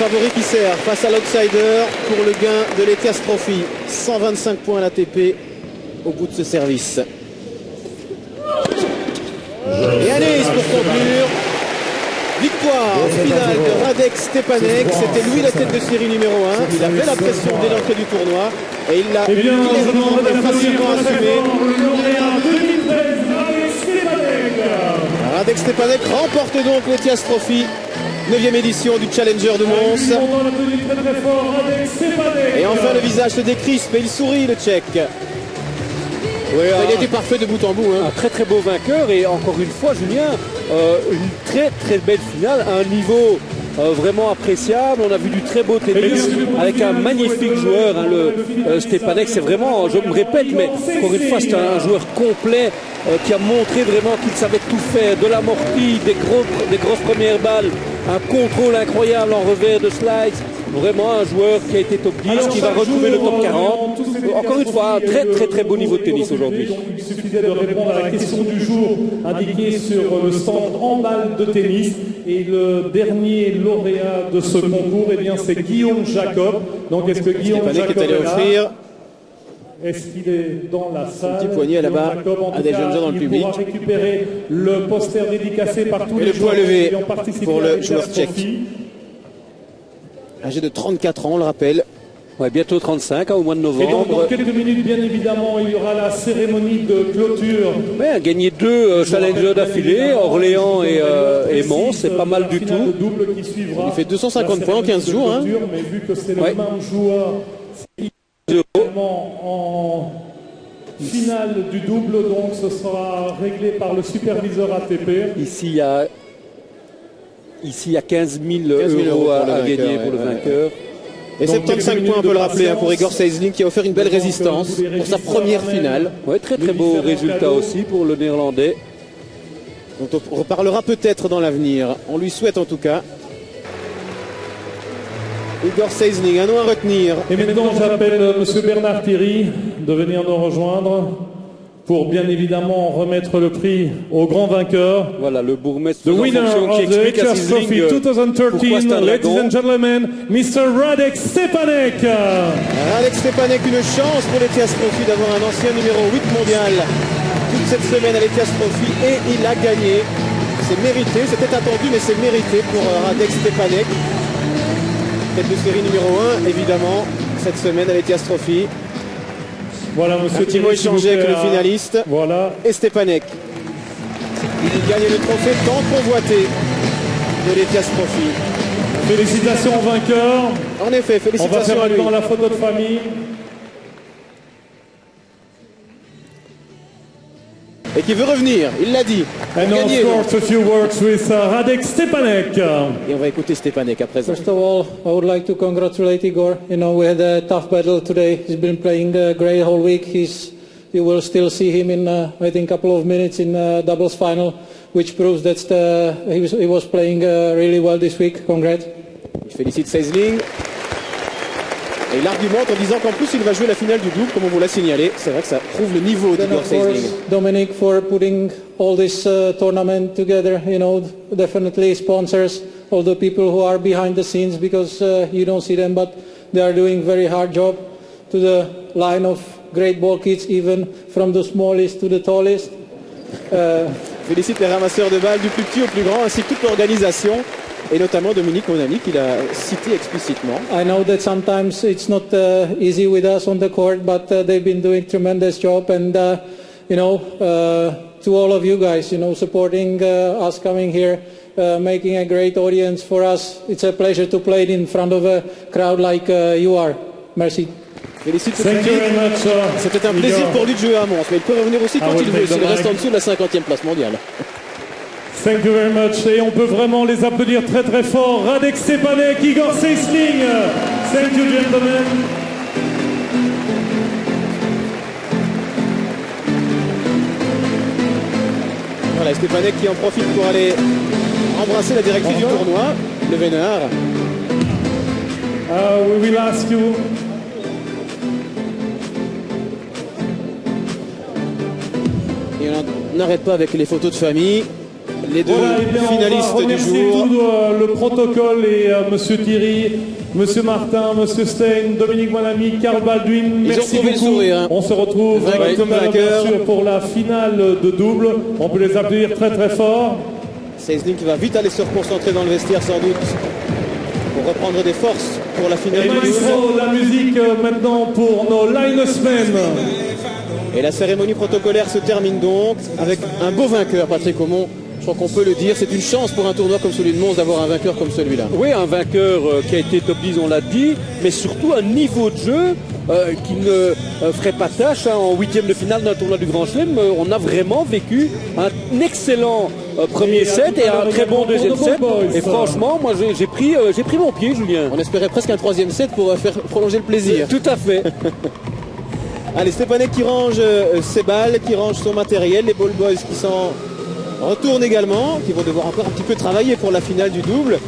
favori qui sert face à l'outsider pour le gain de l'Etias Trophy. 125 points à l'ATP au bout de ce service. Et allez, pour conclure, victoire finale de Radek Stepanek. C'était lui la tête de série numéro 1. Il avait la pression dès l'entrée du tournoi et il l'a facilement assumé. Radek Stepanek remporte donc l'Etias Trophy, 9e édition du Challenger de Mons. Et enfin le visage se décrispe et il sourit, le Tchèque. Oui, il était parfait de bout en bout. Un très très beau vainqueur et encore une fois, Julien, une très très belle finale, à un niveau vraiment appréciable. On a vu du très beau tennis avec un magnifique joueur, hein, le Stepanek. C'est vraiment, je me répète, mais encore une fois, c'est un joueur complet qui a montré vraiment qu'il savait tout faire, de l'amorti, des grosses premières balles, un contrôle incroyable en revers de slice. Vraiment un joueur qui a été top 10, qui va retrouver le top 40. Encore une fois, un très très très beau niveau de tennis aujourd'hui. Il suffisait de répondre à la question du jour indiquée sur le stand en balle de tennis. Et le dernier lauréat de ce concours, eh bien, c'est Guillaume Jacob. Donc est-ce que Guillaume Jacob est allé offrir est-ce qu'il est dans la salle? Un petit poignet là-bas à des jeunes gens dans le public. Il pourra récupérer le poster dédicacé par tous les joueurs qui ont participé pour le joueur tchèque. Âgé de 34 ans, on le rappelle. Ouais, bientôt 35, hein, au mois de novembre. Et donc, dans quelques minutes, bien évidemment, il y aura la cérémonie de clôture. Ouais, a gagné 2 challengers d'affilée, Orléans et Mons, c'est pas mal du tout. Il fait 250 points en 15 jours. Hein. Mais vu que c'est le même joueur, en finale du double, donc ce sera réglé par le superviseur ATP. Ici, il y a 15 000 euros à gagner pour le vainqueur. Et 75 points, on peut le rappeler, hein, pour Igor Sijsling qui a offert une belle résistance pour sa première finale. Ouais, très très beau résultat aussi pour le Néerlandais. dont on reparlera peut-être dans l'avenir. On lui souhaite en tout cas. Igor Sijsling, un nom à retenir. Et maintenant j'appelle M. Bernard Thierry de venir nous rejoindre pour bien évidemment remettre le prix au grand vainqueur. Voilà, le bourgmestre The winner of the Etias Trophy 2013, ladies and gentlemen, Mr. Radek Stepanek. Radek Stepanek, une chance pour l'Etias Trophy d'avoir un ancien numéro 8 mondial toute cette semaine à l'Etias Trophy et il a gagné. C'est mérité, c'était attendu mais c'est mérité pour Radek Stepanek. Tête de série numéro 1 évidemment cette semaine à l'Etias Trophy. Voilà, monsieur Thierry, mot échangé avec le finaliste. Voilà. Et Stepanek. Il gagne le trophée tant convoité de l'Etias Trophy. Félicitations au vainqueur. En effet, félicitations à lui. On va faire maintenant la photo de famille. Et qui veut revenir, il l'a dit. And of course a few words with Radek Stepanek. Et on va écouter Stepanek à présent. First of all, I would like to congratulate Igor. You know, we had a tough battle today. He's been playing great whole week. You will still see him in, I think, a couple of minutes in doubles final, which proves that he was playing really well this week. Congrats. Il félicite Sijsling. Et il argumente en disant qu'en plus il va jouer la finale du double, comme on vous l'a signalé. C'est vrai que ça prouve le niveau d'Igor Sijsling. Dominic for putting all this tournament together. You know, definitely sponsors, all the people who are behind the scenes, because you don't see them, but they are doing very hard job. To the line of great ball kids, even from the smallest to the tallest. Félicite les ramasseurs de balles du plus petit au plus grand, ainsi que toute l'organisation. Et notamment Dominique, mon ami, qui l'a cité explicitement. I know that sometimes it's not easy with us on the court, but they've been doing tremendous job. And you know, to all of you guys, you know, supporting us, coming here, making a great audience for us. It's a pleasure to play in front of a crowd like you are. Merci. Félicite ce public. C'était un plaisir pour lui de jouer à Mons, mais il peut revenir aussi quand il veut, s'il reste en dessous de la 50e place mondiale. Thank you very much. Et on peut vraiment les applaudir très très fort. Radek Stepanek, Igor Sijsling. Thank you, gentlemen. Voilà, Stepanek qui en profite pour aller embrasser la directrice du tournoi, le Vénard. We will ask you. Et on n'arrête pas avec les photos de famille. les deux Voilà, eh bien, finalistes on va du remercier jour. tout le protocole et Monsieur Thierry, Monsieur Martin, Monsieur Stein, Dominique Monami, Karl Baldwin. Merci retrouvé le beaucoup. sourire, hein. On se retrouve Vainqueur tout à l'heure, vainqueur. bien sûr, pour la finale de double. On peut les applaudir très très fort. Seisling qui va vite aller se reconcentrer dans le vestiaire sans doute pour reprendre des forces pour la finale Et du double. maestro, la musique maintenant pour nos linesmen. Et la cérémonie protocolaire se termine donc avec un beau vainqueur, Patrick Aumont. Je crois qu'on peut le dire, c'est une chance pour un tournoi comme celui de Mons d'avoir un vainqueur comme celui-là. Oui, un vainqueur qui a été top 10, on l'a dit, mais surtout un niveau de jeu qui ne ferait pas tâche. En huitième de finale d'un tournoi du Grand Chelem, on a vraiment vécu un excellent premier set et un très bon deuxième set. Et franchement, moi j'ai pris mon pied, Julien. On espérait presque un troisième set pour faire prolonger le plaisir. Tout à fait. Allez, Stepanek qui range ses balles, qui range son matériel, les ball boys qui s'en retournent également, qui vont devoir encore un petit peu travailler pour la finale du double.